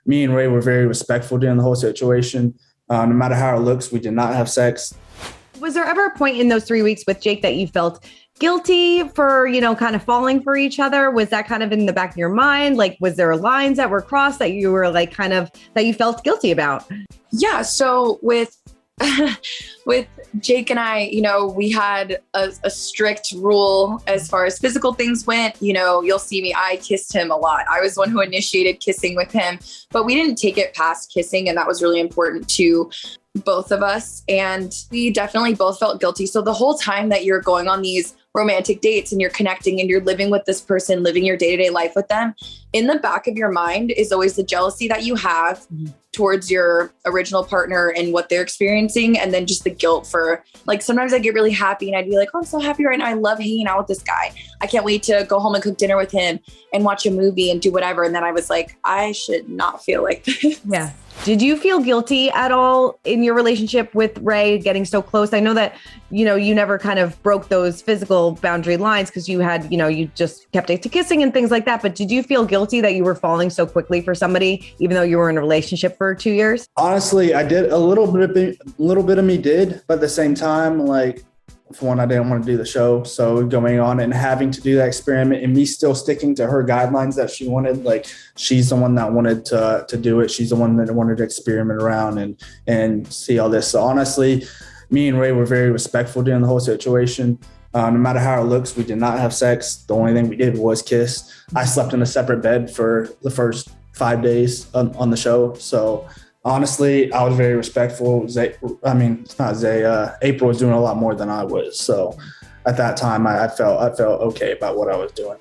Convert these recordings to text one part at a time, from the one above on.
me and Ray were very respectful during the whole situation. No matter how it looks, we did not have sex. Was there ever a point in those 3 weeks with Jake that you felt guilty for, kind of falling for each other? Was that kind of in the back of your mind? Like, was there lines that were crossed that you were like that you felt guilty about? Yeah. So with Jake and I, we had a strict rule as far as physical things went. You'll see me, I kissed him a lot. I was the one who initiated kissing with him, but we didn't take it past kissing. And that was really important to both of us. And we definitely both felt guilty. So the whole time that you're going on these romantic dates and you're connecting and you're living with this person, living your day-to-day life with them, in the back of your mind is always the jealousy that you have towards your original partner and what they're experiencing. And then just the guilt for, like, sometimes I get really happy and I'd be like, oh, I'm so happy right now. I love hanging out with this guy. I can't wait to go home and cook dinner with him and watch a movie and do whatever. And then I was like, I should not feel like this. Yeah. Did you feel guilty at all in your relationship with Ray getting so close? I know that, you never kind of broke those physical boundary lines because you had, you just kept it to kissing and things like that. But did you feel guilty that you were falling so quickly for somebody, even though you were in a relationship for 2 years? Honestly, I did a little bit of me did, but at the same time, like, for one, I didn't want to do the show. So going on and having to do that experiment and me still sticking to her guidelines that she wanted, like, she's the one that wanted to do it. She's the one that wanted to experiment around and see all this. So honestly, me and Ray were very respectful during the whole situation. No matter how it looks, we did not have sex. The only thing we did was kiss. I slept in a separate bed for the first 5 days on the show. So honestly, I was very respectful. April was doing a lot more than I was. So at that time, I felt okay about what I was doing.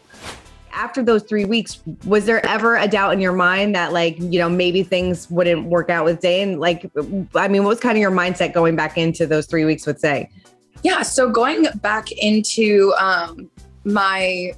After those 3 weeks, was there ever a doubt in your mind that, like, maybe things wouldn't work out with Zay? And what was kind of your mindset going back into those 3 weeks with Zay? Yeah. So going back into my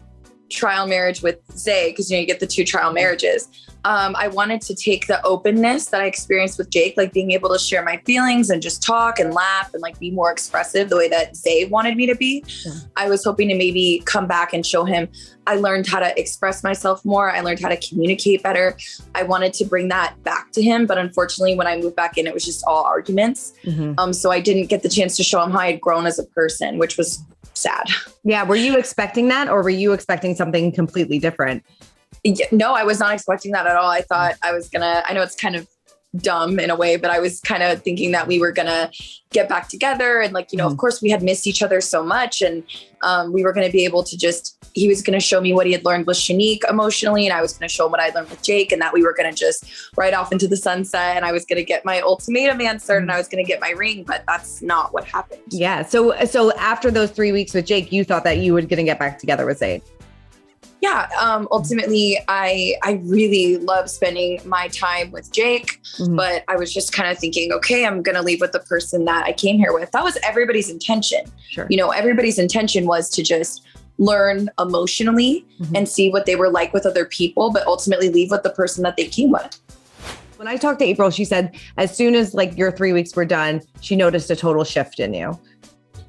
trial marriage with Zay, because you get the 2 trial marriages. I wanted to take the openness that I experienced with Jake, like being able to share my feelings and just talk and laugh and like be more expressive the way that Zay wanted me to be. Yeah. I was hoping to maybe come back and show him I learned how to express myself more. I learned how to communicate better. I wanted to bring that back to him. But unfortunately, when I moved back in, it was just all arguments. Mm-hmm. So I didn't get the chance to show him how I had grown as a person, which was sad. Yeah. Were you expecting that, or were you expecting something completely different? No, I was not expecting that at all. I thought I know it's kind of dumb in a way, but I was kind of thinking that we were going to get back together. And of course we had missed each other so much. And we were going to be able to he was going to show me what he had learned with Shanique emotionally. And I was going to show him what I learned with Jake, and that we were going to just ride off into the sunset. And I was going to get my ultimatum answered and I was going to get my ring, but that's not what happened. Yeah. So after those 3 weeks with Jake, you thought that you were going to get back together with Zay? Yeah. Ultimately, I really love spending my time with Jake, but I was just kind of thinking, okay, I'm going to leave with the person that I came here with. That was everybody's intention. Sure. Everybody's intention was to just learn emotionally and see what they were like with other people, but ultimately leave with the person that they came with. When I talked to April, she said, as soon as your 3 weeks were done, she noticed a total shift in you.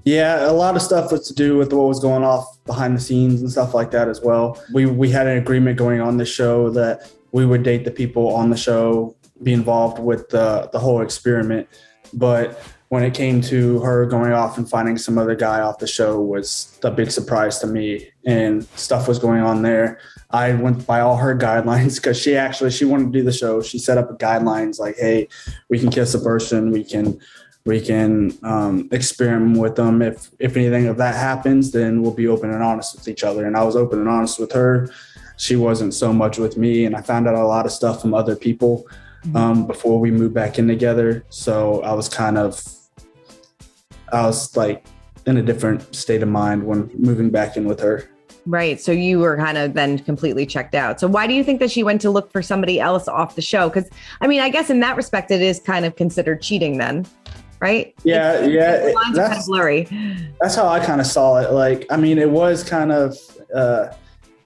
Yeah, a lot of stuff was to do with what was going off behind the scenes and stuff like that as well. We had an agreement going on the show that we would date the people on the show, be involved with the whole experiment. But when it came to her going off and finding some other guy off the show was a big surprise to me, and stuff was going on there. I went by all her guidelines because she wanted to do the show. She set up guidelines like, hey, we can kiss a person, we can experiment with them. If anything of that happens, then we'll be open and honest with each other. And I was open and honest with her. She wasn't so much with me. And I found out a lot of stuff from other people before we moved back in together. So I was like in a different state of mind when moving back in with her. Right. So you were kind of then completely checked out. So why do you think that she went to look for somebody else off the show? Because I guess in that respect, it is kind of considered cheating then. Right? Yeah. The lines are kind of blurry. That's how I kind of saw it. It was kind of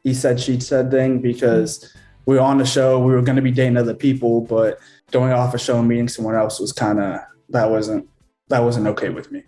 he said, she said thing because we were on the show. We were going to be dating other people, but going off a show and meeting someone else was that wasn't okay with me.